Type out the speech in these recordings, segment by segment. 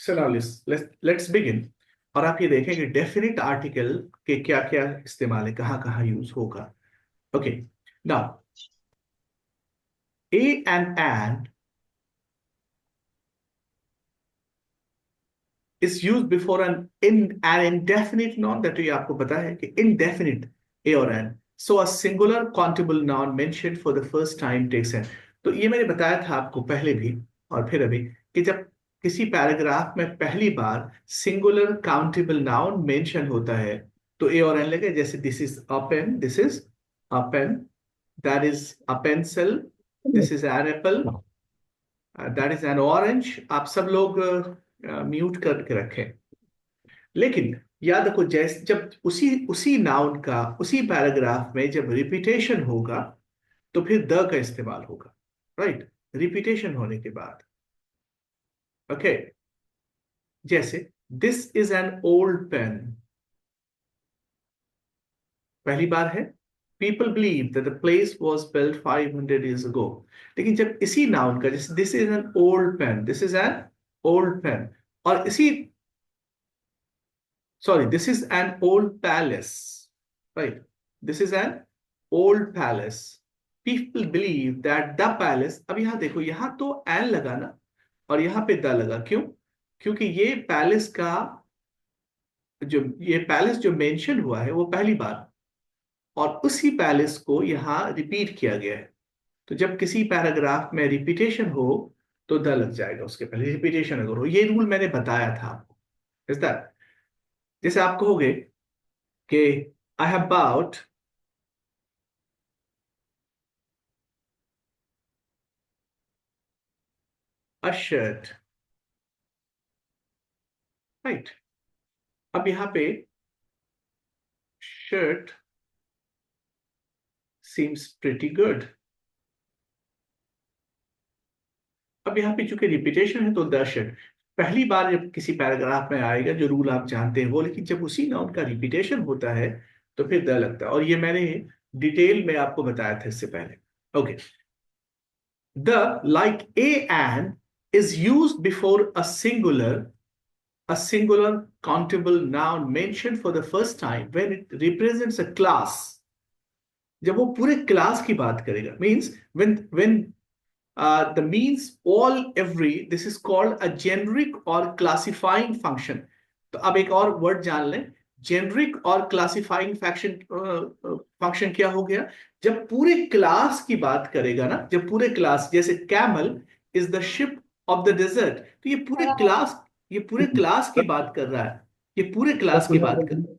So now let's begin. और आप ये देखें कि डेफिनेट आर्टिकल के क्या क्या इस्तेमाल है, कहाँ कहाँ यूज होगा. Okay, now A and and is used before an indefinite noun. that ये आपको पता है कि indefinite a और an. So a singular countable noun mentioned for the first time takes an. तो ये मैंने बताया था आपको पहले भी और फिर अभी कि जब किसी पैराग्राफ में पहली बार सिंगुलर काउंटेबल नाउन मेंशन होता है तो ए और एन लगे. जैसे this is a pen, this is a pen, that is a pencil, this is an apple, that is an orange. आप सब लोग म्यूट करके रखें. लेकिन याद रखो, जैसे जब उसी उसी नाउन का उसी पैराग्राफ में जब रिपीटेशन होगा तो फिर द का इस्तेमाल होगा. राइट, रिपीटेशन होने के बाद. ओके, जैसे this is an old pen, पहली बार है. People believe that the place was built 500 years ago. लेकिन जब इसी नाउन का, जैसे this is an old pen, this is an old pen, और इसी, sorry, this is an old palace, right? This is an old palace. People believe that the palace. अब यहां देखो, यहां तो एन लगा ना और यहां पे द लगा. क्यों? क्योंकि ये पैलेस का ये पैलेस जो मेंशन हुआ है वो पहली बार, और उसी पैलेस को यहां रिपीट किया गया है. तो जब किसी पैराग्राफ में रिपीटेशन हो तो द लग जाएगा उसके पहले, रिपीटेशन अगर हो. ये रूल मैंने बताया था आपको. इज दैट, जैसे आप कहोगे कि I have bought a shirt, right. अब यहां पे शर्ट सीम्स प्रिटी गुड. अब यहां पे चूंकि रिपीटेशन है तो द शर्ट पहली बार जब किसी पैराग्राफ में आएगा, जो रूल आप जानते हैं वो. लेकिन जब उसी नाउन का रिपीटेशन होता है तो फिर द लगता है, और ये मैंने डिटेल में आपको बताया था इससे पहले. Okay, the like A and is used before a singular countable noun mentioned for the first time when it represents a class. जब वो पूरे क्लास की बात करेगा, means when the means all every, this is called a generic or classifying function. तो अब एक और वर्ड जान लें. जेनरिक और क्लासिफाइंग फंक्शन क्या हो गया? जब पूरे क्लास की बात करेगा ना, जब पूरे क्लास, जैसे camel is the ship of the desert, तो ये पूरे क्लास की बात कर रहा है. ये पूरे क्लास की बात कर.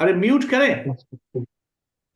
अरे म्यूट करें.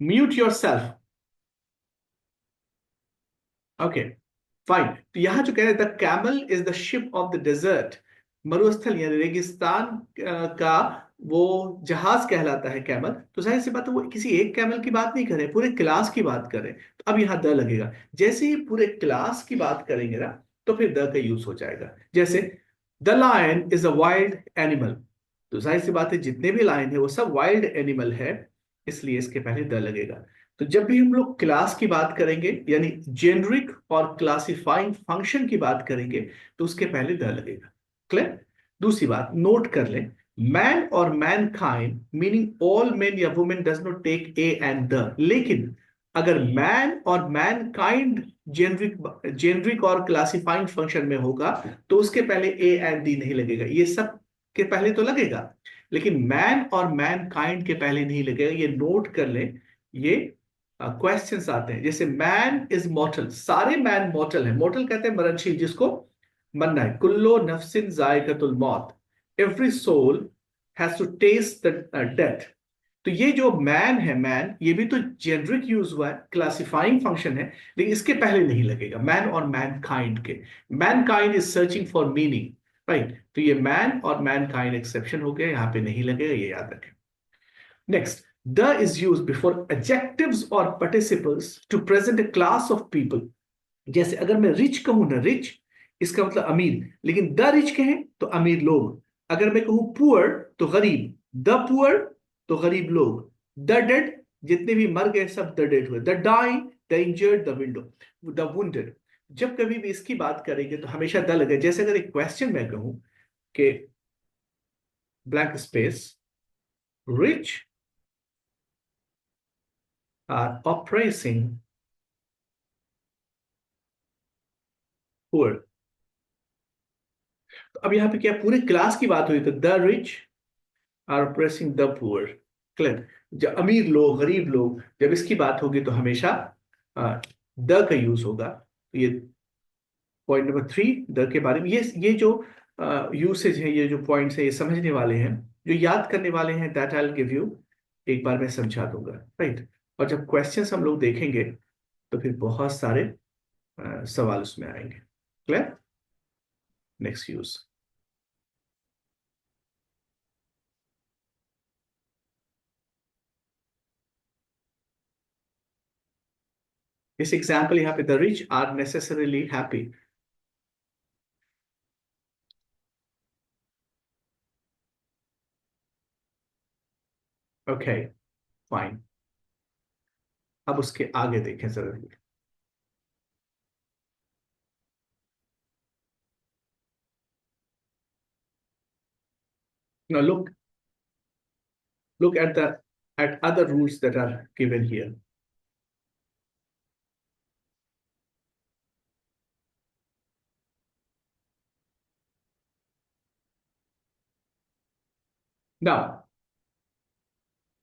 Mute yourself. Okay, fine. तो यहां जो कह रहे थे, camel is the ship of the desert, मरुस्थल यानी रेगिस्तान का वो जहाज कहलाता है कैमल. तो जाहिर सी बात है वो किसी एक कैमल की बात नहीं कर रहे, पूरे क्लास की बात कर रहे हैं. तो अब यहाँ द लगेगा. जैसे ही पूरे क्लास की बात करेंगे ना तो फिर द का यूज हो जाएगा. जैसे the lion is a wild animal, तो जाहिर सी बात है जितने भी लायन है वो सब वाइल्ड एनिमल है, इसलिए इसके पहले द लगेगा. तो जब भी हम लोग क्लास की बात करेंगे यानी जेनरिक और क्लासिफाइंग फंक्शन की बात करेंगे तो उसके पहले द लगेगा. क्लियर? दूसरी बात नोट कर लें, मैन और mankind meaning all men या women does not take a and the. लेकिन अगर मैन और मैन काइंड जेनरिक और क्लासिफाइंग फंक्शन में होगा तो उसके पहले ए एंड दी नहीं लगेगा. ये सब के पहले तो लगेगा, लेकिन मैन और मैन काइंड के पहले नहीं लगेगा. ये नोट कर लें. ये क्वेश्चंस आते हैं, जैसे मैन इज मॉर्टल, सारे मैन मॉर्टल है. मॉर्टल कहते हैं मरणशील, जिसको मरना है. कुल्लो नफ्सिन जायकातुल मौत, every soul has to test the death. तो ये जो मैन है, मैन ये भी तो जेनरिक यूज हुआ है, क्लासिफाइंग फंक्शन है, लेकिन इसके पहले नहीं लगेगा मैन और मैन काइंड के. Man kind is searching for meaning, right. तो ये मैन और मैन काइंड एक्सेप्शन हो गया, यहां पे नहीं लगेगा, ये याद रखें. Next, the is used before adjectives or participles to present a class of people. जैसे अगर मैं रिच कहूं ना, रिच इसका मतलब अमीर, लेकिन द रिच कहें तो अमीर लोग. अगर मैं कहूं पुअर तो गरीब, द पुअर तो गरीब लोग, द डेड जितने भी मर गए सब द डेड हुए, the dying, the injured, the widow, the wounded. जब कभी भी इसकी बात करेंगे तो हमेशा द लगे। जैसे अगर एक क्वेश्चन मैं कहूं कि blank space, rich are oppressing poor. तो अब यहाँ पे क्या पूरी क्लास की बात हुई, तो the rich are oppressing the poor. Clear. जब अमीर लोग, गरीब लोग, जब इसकी बात होगी तो हमेशा द का यूज होगा। तो ये पॉइंट नंबर 3 द के बारे में। ये जो यूसेज है, ये जो पॉइंट्स है, ये समझने वाले हैं, जो याद करने वाले हैं, that I will give you, एक बार मैं समझा दूंगा। राइट। और जब क्वेश्चंस हम लोग देखेंगे तो फिर बहुत सारे सवाल उसमें आएंगे। क्लियर। Next use. इस एग्जाम्पल यहाँ पे the rich are necessarily happy. Okay, fine. अब उसके आगे देखें जरा। Now look at the at other rules that are given here. Now,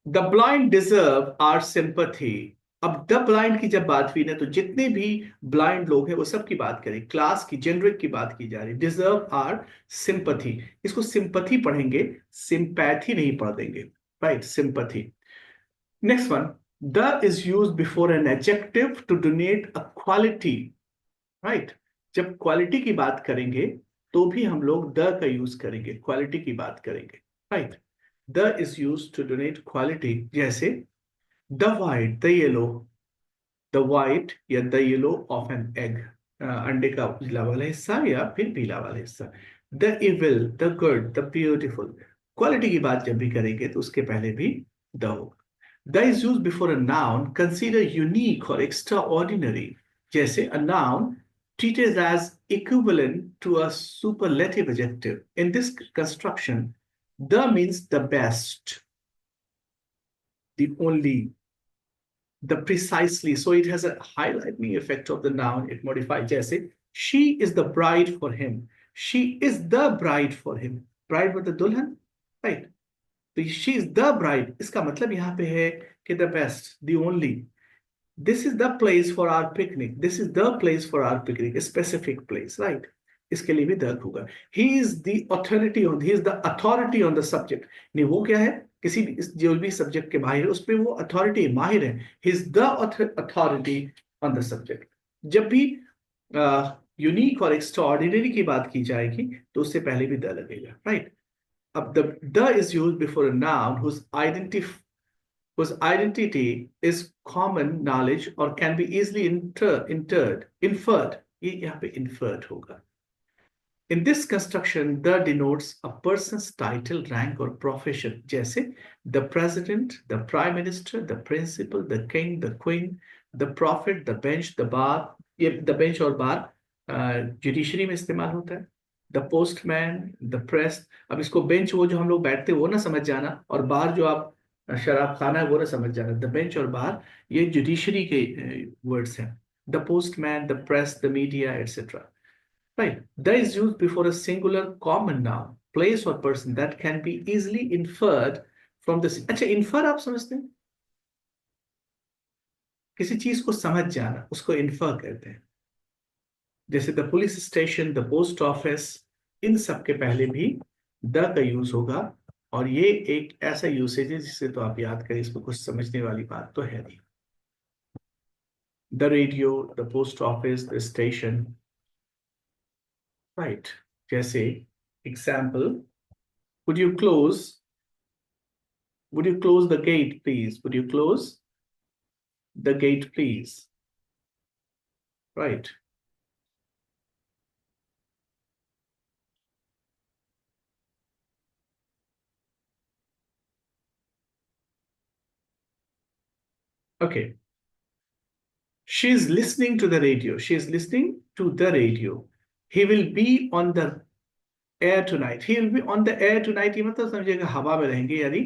the blind deserve our sympathy. अब द ब्लाइंड की जब बात हुई ना, तो जितने भी ब्लाइंड लोग हैं वो सब की बात करें, क्लास की, जेनरिक की बात की जा रही। डिजर्व आर सिंपथी, इसको सिंपथी पढ़ेंगे, सिंपैथी नहीं पढ़ देंगे। Right, sympathy. Next one, the is use before an adjective to denote a quality. Right. जब क्वालिटी की बात करेंगे तो भी हम लोग द का यूज करेंगे, क्वालिटी की बात करेंगे। Right. The is use to denote quality. जैसे the white, the yellow, the white या the yellow of an egg, अंडे का उजला वाला हिस्सा या फिर पीला वाला हिस्सा। The evil, the good, the beautiful. Quality की बात जब भी करेंगे तो उसके पहले भी द होगा। The is use before a noun consider unique और एक्स्ट्रा ऑर्डिनरी। जैसे a noun treated as equivalent to a superlative adjective. In this construction, the means the best, the only, the precisely. So it has a highlighting effect of the noun. It modifies. जैसे she is the bride for him. She is the bride for him. Bride मतलब दुल्हन, right? तो she is the bride, इसका मतलब यहाँ पे है कि the best, the only. This is the place for our picnic. This is the place for our picnic. A specific place, right? इसके लिए भी द होगा। He is the authority on the subject. नहीं, वो क्या है, किसी भी जो भी सब्जेक्ट के माहिर है उस पे वो अथॉरिटी माहिर है। He is the authority on the subject. जब भी यूनिक और एक्स्ट्राऑर्डिनरी की बात की जाएगी तो उससे पहले भी द लगेगा। राइट। अब the is use before a noun whose identity is common knowledge or can be easily inferred. ये यहाँ पे inferred होगा। In this construction, the denotes a person's title, rank or profession. जैसे the president, the prime minister, the principal, the king, the queen, the prophet, the bench, the bar. ये the bench और bar judiciary में इस्तेमाल होता है। The postman, the press. अब इसको bench वो जो हम लोग बैठते हैं वो ना समझ जाना, और बार जो आप शराब खाना है वो ना समझ जाना। द बेंच और बार ये जुडिशरी के वर्ड्स हैं। The postman, the press, the media, etcetera. Right. The is used before a singular common noun, place or person that can be easily inferred from this. अच्छा, infer आप समझते हैं? किसी चीज को समझ जाना उसको infer कहते हैं। जैसे the police station, the post office, इन सब के पहले भी द का यूज होगा। और ये एक ऐसा यूसेज है जिससे तो आप याद करें, इसको कुछ समझने वाली बात तो है नहीं। The radio, the post office, the station. Right. जैसे example, would you close would you close the gate, please? Would you close the gate, please? Right. Okay, she is listening to the radio, she is listening to the radio. He will be on the air tonight, he will be on the air tonight, ये मतलब समझिएगा हवा में रहेंगे, यानी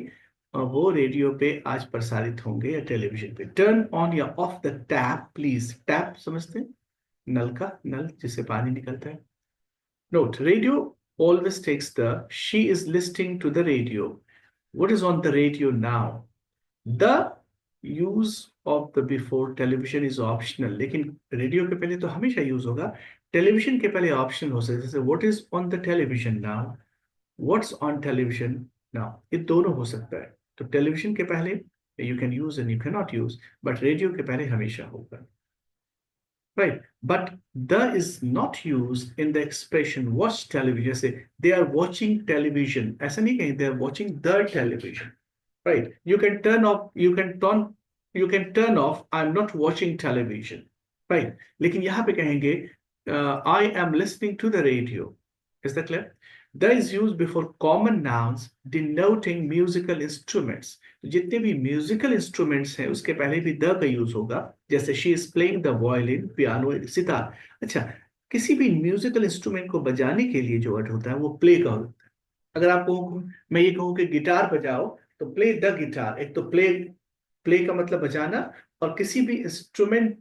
वो radio पे आज प्रसारित होंगे या टेलीविजन पे। टर्न ऑन या of the tap please, tap समझते हैं, नल का, नल जिससे पानी निकलता है। Note, radio always takes the, she is listening to the radio. What is on the radio now? The use of the before television is optional, लेकिन radio के पहले तो हमेशा यूज होगा, टेलीविजन के पहले ऑप्शन हो सकता है, जैसे what is on the television now, what's on television now, ये दोनों हो सकता है। तो टेलीविजन के पहले you can use and you can not use, but radio के पहले हमेशा होगा, राइट। But the is not use in the expression watch television, जैसे दे आर वॉचिंग टेलीविजन, ऐसा नहीं कहेंगे they are watching the television, right? You can turn off, you can turn off, I'm not watching television, right? लेकिन यहाँ पे कहेंगे I am listening to the radio. Is that clear? The is used before common nouns denoting musical instruments. तो जितने भी musical instruments हैं उसके पहले भी the का यूज होगा, जैसे she is playing the violin, piano, sitar. अच्छा, किसी भी म्यूजिकल इंस्ट्रूमेंट को बजाने के लिए जो वर्ड होता है वो प्ले का होता है। अगर आपको मैं ये कहूँ कि गिटार बजाओ, तो प्ले द गिटार, एक तो प्ले, प्ले का मतलब बजाना, और किसी भी इंस्ट्रूमेंट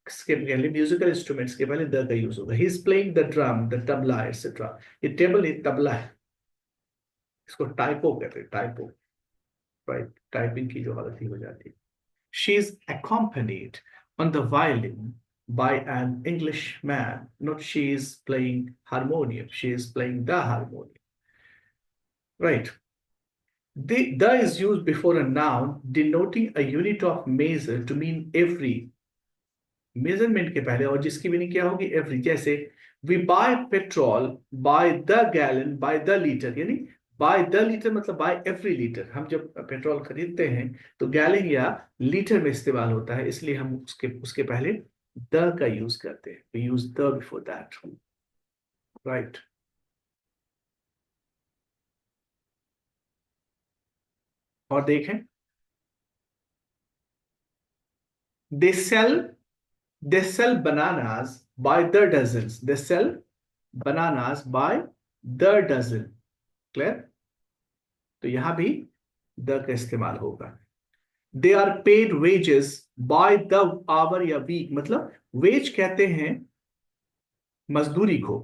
के पहले, म्यूजिकल इंस्ट्रूमेंट्स के पहले द का यूज होगा। He is playing the drum, the tabla etcetera. ये टेबल, ये तबला है, इसको टाइपो कहते हैं, टाइपो, राइट, टाइपिंग की जो हालत ही हो जाती है। She is accompanied on the violin by an Englishman, not she is playing harmonium, she is playing the harmonium, right? The is used before a noun denoting a unit of measure to mean every, measurement के पहले, और जिसकी meaning क्या होगी, every. जैसे we buy petrol by the gallon, by the litre, यानी by the litre मतलब by every litre. हम जब पेट्रोल खरीदते हैं तो गैलन या लीटर में इस्तेमाल होता है, इसलिए हम उसके उसके पहले द का यूज करते हैं, we use the before that, right. और देखें, they sell, they sell bananas by the dozens, they sell bananas by the dozen, clear? तो यहां भी the का इस्तेमाल होगा। they are paid wages by the hour या week, मतलब wage कहते हैं मजदूरी को,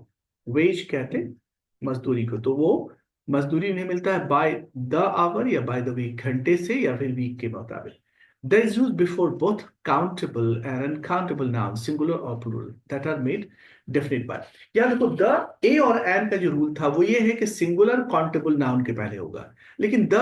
wage कहते हैं मजदूरी को, तो वो मजदूरी उन्हें मिलता है by the hour या by the week, घंटे से या फिर week के मुताबिक। The is used before both countable and uncountable nouns, singular or plural, that are made definite by। याद रखो, the, a और and का जो रूल था वो ये है कि सिंगुलर काउंटेबल नाउन के पहले होगा, लेकिन the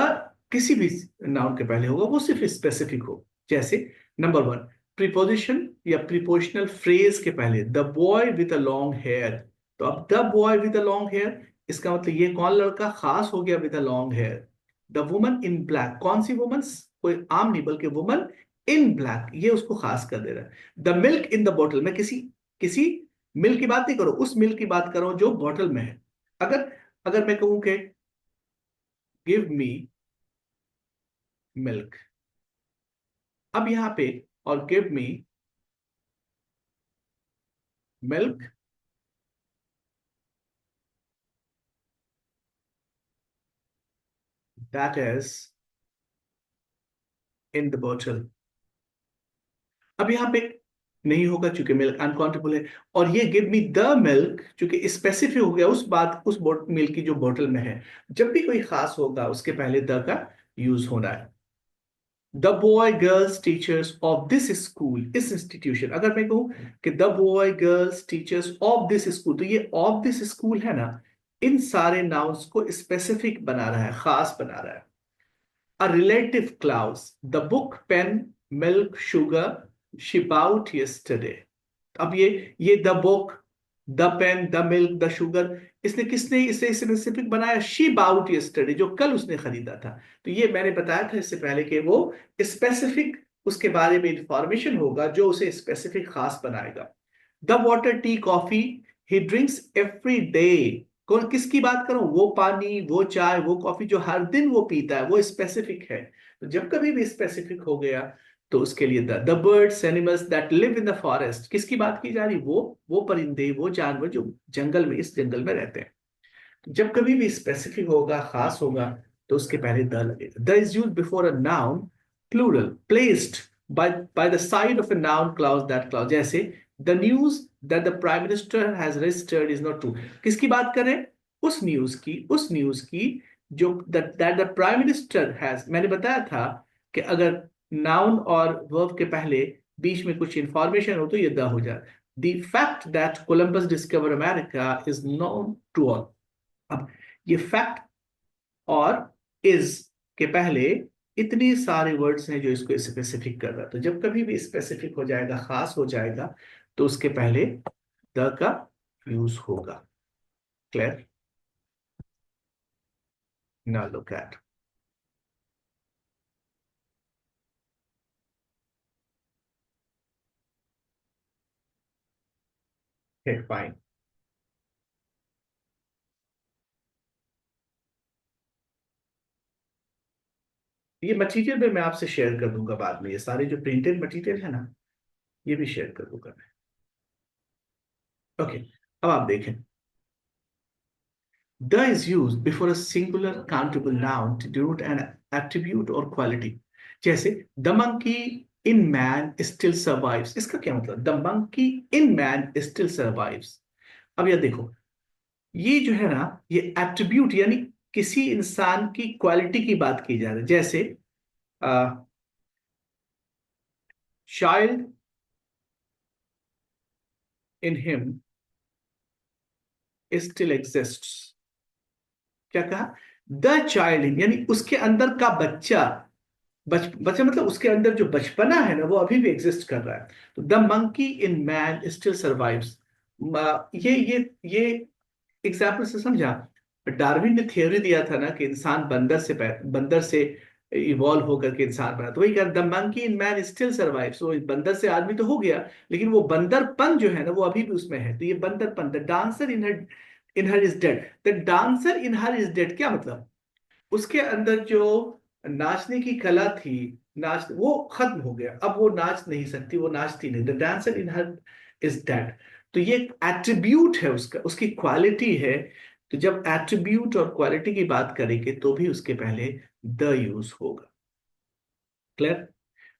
किसी भी नाउन के पहले होगा, वो सिर्फ स्पेसिफिक हो। जैसे नंबर 1, प्रीपोजिशन या प्रीपोजिशनल फ्रेज के पहले the boy with a long hair, तो अब the boy with a long hair, इसका मतलब ये कौन लड़का खास हो गया with a long hair. The woman in black, कौन सी वुमन, कोई आम नहीं बल्कि वुमन इन ब्लैक, ये उसको खास कर दे रहा है। The milk in the bottle, मैं किसी किसी मिल्क की बात नहीं करूं, उस मिल्क की बात कर रहा हूं जो बॉटल में है। अगर अगर मैं कहूं कि गिव मी मिल्क, अब यहां पे, और give me milk that is in the bottle, अब यहां पे नहीं होगा क्योंकि मिल्क अनकाउंटेबल है, और ये गिव मी द मिल्क क्योंकि स्पेसिफिक हो गया उस बात, उस मिल्क की जो बोतल में है। जब भी कोई खास होगा उसके पहले द का यूज होना है। The boy girls teachers of this school, इस इंस्टीट्यूशन, अगर मैं कहूं कि the boy girls teachers of this school, तो ये ऑफ दिस स्कूल है ना, इन सारे नाउन्स को स्पेसिफिक बना रहा है, खास बना रहा है। A relative clause, the book, pen, milk, sugar, ship out yesterday। अब ये the book, the pen, the milk, the sugar, इसने किसने इसे स्पेसिफिक बनाया, शी बाउट यस्टरडे, जो कल उसने खरीदा था। तो ये मैंने बताया था इससे पहले कि वो स्पेसिफिक उसके बारे में इंफॉर्मेशन होगा जो उसे स्पेसिफिक खास बनाएगा। The water, T, coffee, he drinks every day, कौन किसकी बात करूं, वो पानी, वो चाय, वो कॉफी जो हर दिन वो पीता है, वो स्पेसिफिक है। तो जब कभी भी स्पेसिफिक हो गया तो उसके लिए the birds animals that live in the forest, किसकी बात की जा रही? वो परिंदे, वो जानवर जो जंगल में, इस जंगल में रहते हैं। तो जब कभी भी स्पेसिफिक होगा, खास होगा, तो उसके पहले द लगेगा। The is used before a noun plural placed by the side of a noun clause that clause, जैसे the news that the prime minister has registered is not true. किसकी बात कर रहे हैं? उस न्यूज की जो that the prime minister has. मैंने बताया था कि अगर नाउन और वर्ब के पहले बीच में कुछ इंफॉर्मेशन हो तो ये द हो जाए। The fact that Columbus discover America is known to all. अब ये फैक्ट और इज के पहले इतने सारे वर्ड्स हैं जो इसको स्पेसिफिक कर रहा है। तो जब कभी भी स्पेसिफिक हो जाएगा, खास हो जाएगा, तो उसके पहले द का यूज होगा। Clear? Now look at, fine. ये मटेरियल भी मैं आपसे शेयर कर दूंगा बाद में, ये सारे जो प्रिंटेड मटेरियल है ना, ये भी शेयर कर दूंगा मैं। ओके, अब आप देखें, the is used before a singular countable noun to denote an attribute or quality। जैसे the monkey in man still survives, इसका क्या मतलब? the monkey in man still survives। अब यह देखो, ये जो है ना, ये एट्रीब्यूट यानी किसी इंसान की क्वालिटी की बात की जा रही है। जैसे child in him still exists. क्या कहा? द चाइल्ड इन, यानी उसके अंदर का बच्चा, बच्चा मतलब उसके अंदर जो बचपना है ना, वो अभी भी एग्जिस्ट कर रहा है। तो the monkey in man still survives. ये एग्जाम्पल से समझा? डार्विन ने थ्योरी दिया था ना कि इंसान बंदर से इवॉल्व होकर के इंसान बना, तो वही कहा the monkey in man still survives. वो बंदर से आदमी तो हो गया, लेकिन वो बंदरपन जो है ना, वो अभी भी उसमें है। तो ये बंदरपन, the dancer in her is dead. The dancer in her is dead क्या मतलब? उसके अंदर जो नाचने की कला थी, नाच, वो खत्म हो गया, अब वो नाच नहीं सकती, वो नाचती नहीं। The dancer in her is dead. तो ये एट्रीब्यूट है उसका, उसकी क्वालिटी है। तो जब एट्रीब्यूट और क्वालिटी की बात करेंगे तो भी उसके पहले द यूज होगा। Clear?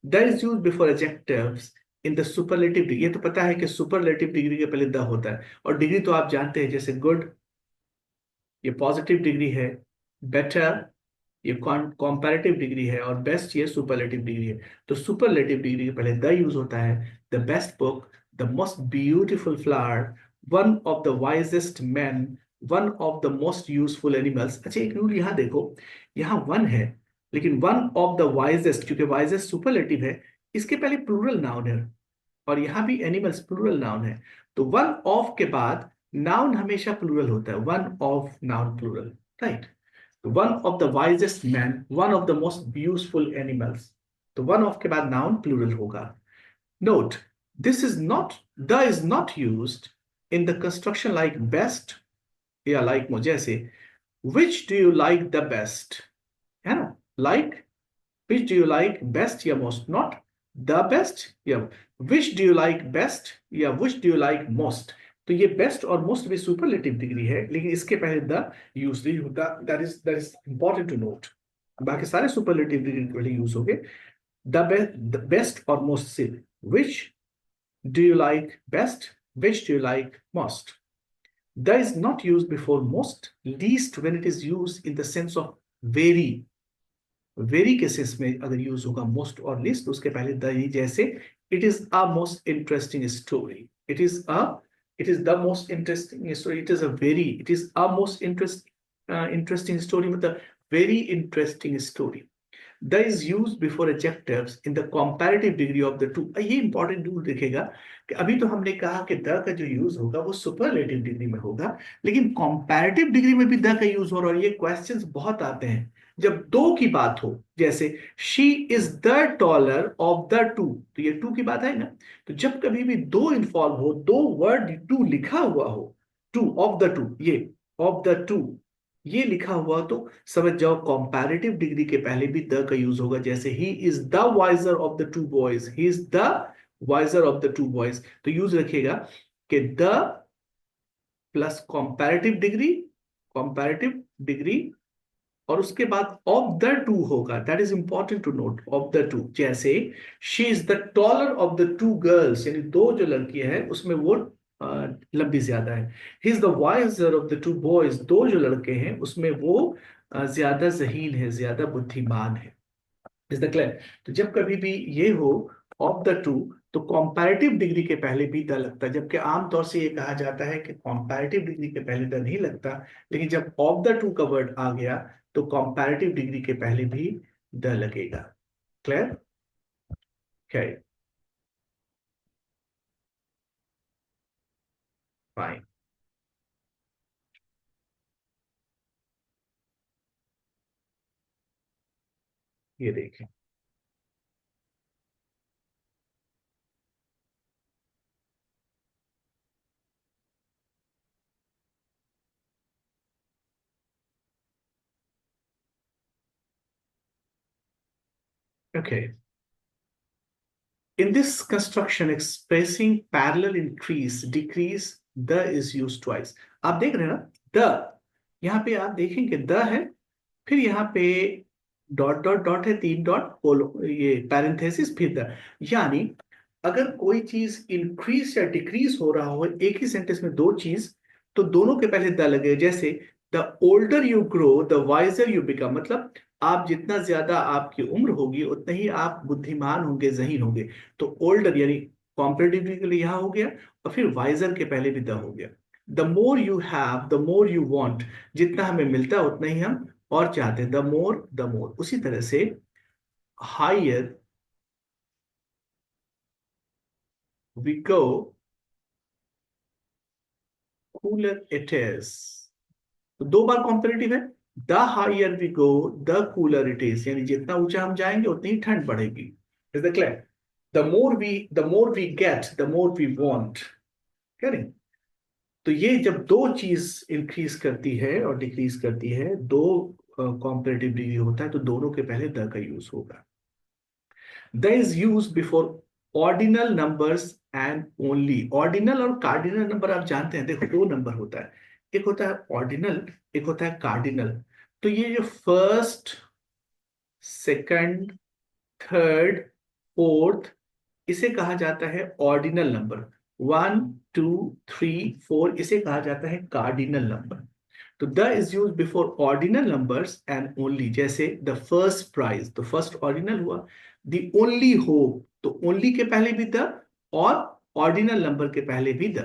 The is use before adjectives in the superlative degree. ये तो पता है कि सुपरलेटिव डिग्री के पहले द होता है, और डिग्री तो आप जानते हैं, जैसे गुड ये पॉजिटिव डिग्री है, बेटर ये कॉम्पैरेटिव डिग्री है, और बेस्ट ये सुपरलेटिव डिग्री है। तो सुपरलेटिव डिग्री के पहले द यूज होता है। The best book, the most beautiful flower, one of the wisest man, one of the most useful animals. अच्छा, एक रूल यहाँ देखो, यहाँ वन है, लेकिन वन ऑफ द वाइजेस्ट, क्योंकि वाइजेस्ट सुपरलेटिव है, इसके पहले प्लूरल नाउन है, और यहाँ भी एनिमल्स प्लूरल नाउन है। तो वन ऑफ के बाद नाउन हमेशा प्लूरल होता है, one of noun plural, right? One of the wisest man, one of the most useful animals, तो वन ऑफ के बाद नाउन प्लूरल होगा। Note, this is not, the is not used in the construction like best या like more. जैसे which do you like the best, है ना, like which do you like best या most, not the best या which do you like best या which do you like most. तो ये best और मोस्ट भी सुपरलेटिव डिग्री है, लेकिन इसके पहले द यूज नहीं होता। That is important to note. बाकी सारे सुपरलेटिव डिग्री के पहले यूज हो गए। द बेस्ट और मोस्ट से विच do you like best, which do you like most. The is not use before most least when it is use in the sense of very. Very cases में अगर use होगा most और list, तो उसके पहले the ही। जैसे it is a most interesting story, it is the most interesting story, it is a most interesting story, मतलब very interesting story. The is use before adjectives in the comparative degree of the two. ये important rule दिखेगा कि अभी तो हमने कहा कि the का जो यूज होगा वो सुपरलेटिव डिग्री में होगा, लेकिन कंपैरेटिव डिग्री में भी द का यूज हो रहा है। और ये क्वेश्चंस बहुत आते हैं जब दो की बात हो, जैसे she is the taller of the to, तो ये टू की बात है ना। तो जब कभी भी दो इन्वॉल्व हो, दो वर्ड टू लिखा हुआ हो, टू ऑफ द टू, ये ऑफ द टू, ये लिखा हुआ तो समझ जाओ कंपैरेटिव डिग्री के पहले भी द का यूज होगा, जैसे he is the wiser of the two boys, he is the wiser of the two boys, तो यूज रखिएगा कि द प्लस कंपैरेटिव डिग्री और उसके बाद ऑफ द टू होगा। That is important to note, of the two. जैसे she is the taller of the two girls, यानी दो जो लड़कियां हैं उसमें वो लंबी ज्यादा है। He is the wiser of the two boys, दो जो लड़के हैं उसमें वो ज्यादा जहीन है, ज्यादा बुद्धिमान है। Is the clear? तो जब कभी भी ये हो ऑफ द टू, तो कंपैरेटिव डिग्री के पहले भी द लगता है, जबकि आमतौर से ये कहा जाता है कि कंपैरेटिव डिग्री के पहले द नहीं लगता। लेकिन जब ऑफ द टू का वर्ड आ गया तो कंपैरेटिव डिग्री के पहले भी द लगेगा। क्लियर? Okay, fine. ये देखें, okay. In this construction, expressing parallel increase, decrease, the is used twice. आप देख रहे हैं ना, the, यहाँ पे आप देखेंगे द है, फिर यहाँ पे डॉट डॉट डॉट है, तीन डॉट कोलो, ये पैरेंथेसिस, फिर द। यानी अगर कोई चीज इंक्रीज या डिक्रीज हो रहा हो एक ही सेंटेंस में दो चीज, तो दोनों के पहले द लगे। जैसे the older you grow the wiser you become, मतलब आप जितना ज्यादा आपकी उम्र होगी उतना ही आप बुद्धिमान होंगे, जहीन होंगे। तो ओल्डर यानी कॉम्पिटिटिव के लिए यहाँ हो गया, और फिर वाइजर के पहले भी द हो गया। The more you have the more you want, जितना हमें मिलता है उतना ही हम और चाहते हैं, द मोर। उसी तरह से higher we go cooler it is. तो दो बार कॉम्पेरेटिव है, the higher we go the cooler it is, यानी जितना ऊंचा हम जाएंगे उतनी ही ठंड बढ़ेगी। Is the clear? The more we get the more we want. करें? तो ये जब दो चीज इंक्रीज करती है और डिक्रीज करती है, दो कॉम्पेरेटिव डिग्री होता है, तो दोनों के पहले द का यूज होगा। The is use before ordinal numbers and only. Ordinal और कार्डिनल नंबर आप जानते हैं, देखो दो नंबर होता है, एक होता है ऑर्डिनल, एक होता है कार्डिनल। तो ये जो फर्स्ट, सेकंड, थर्ड, फोर्थ, इसे कहा जाता है ordinal number. One, two, three, four, इसे कहा जाता है कार्डिनल नंबर। तो the is use before ordinal numbers and only. जैसे द फर्स्ट प्राइज, तो फर्स्ट ऑर्डिनल हुआ। द ओनली होप, तो ओनली के पहले भी द, और ऑर्डिनल नंबर के पहले भी द।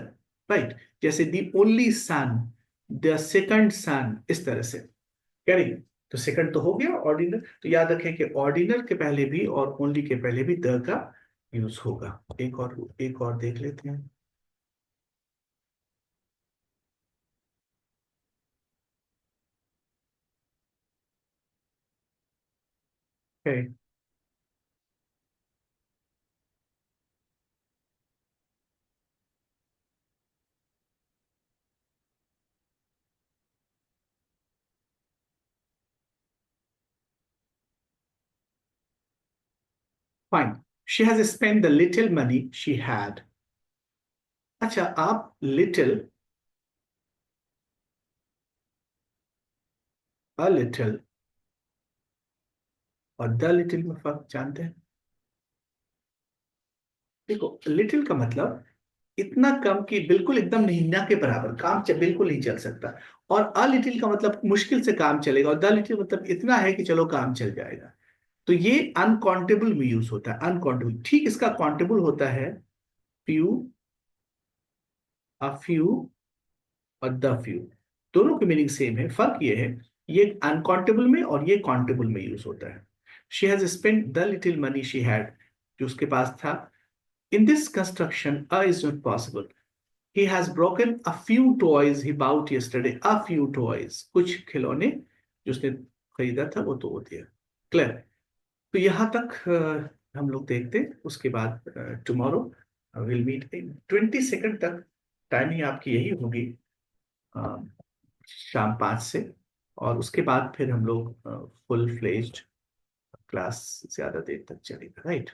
राइट? जैसे the only son, the second son, इस तरह से। करेंगे? तो सेकंड तो हो गया ऑर्डिनल, तो याद रखें कि ऑर्डिनल के पहले भी और ओनली के पहले भी द का यूज होगा। एक और देख लेते हैं। Okay, fine. She has spent the little money she had. अच्छा, आप little, a little और the little में फर्क जानते हैं? देखो, लिटिल का मतलब इतना कम कि बिल्कुल एकदम नहीं, ना के बराबर काम बिल्कुल नहीं चल सकता। और अ लिटिल का मतलब मुश्किल से काम चलेगा, और द लिटिल मतलब इतना है कि चलो काम चल जाएगा। तो ये अनकाउंटेबल में यूज होता है, अनकाउंटेबल। ठीक इसका काउंटेबल होता है फ्यू, अ फ्यू और द फ्यू, दोनों की मीनिंग सेम है। फर्क ये है, ये अनकाउंटेबल में और ये काउंटेबल में यूज होता है। She has spent the little money she had, जो उसके पास था। In this construction a is not possible. He has broken a few toys he bought yesterday. A few toys. कुछ खिलौने जो उसने खरीदा था वो तो हो दिया। क्लियर? तो यहाँ तक हम लोग देखते हैं, उसके बाद टुमारो विल मीट। 20 सेकंड तक टाइमिंग आपकी यही होगी, शाम 5 से। और उसके बाद फिर हम लोग फुल फ्लेज्ड क्लास ज्यादा देर तक चलेगा, राइट।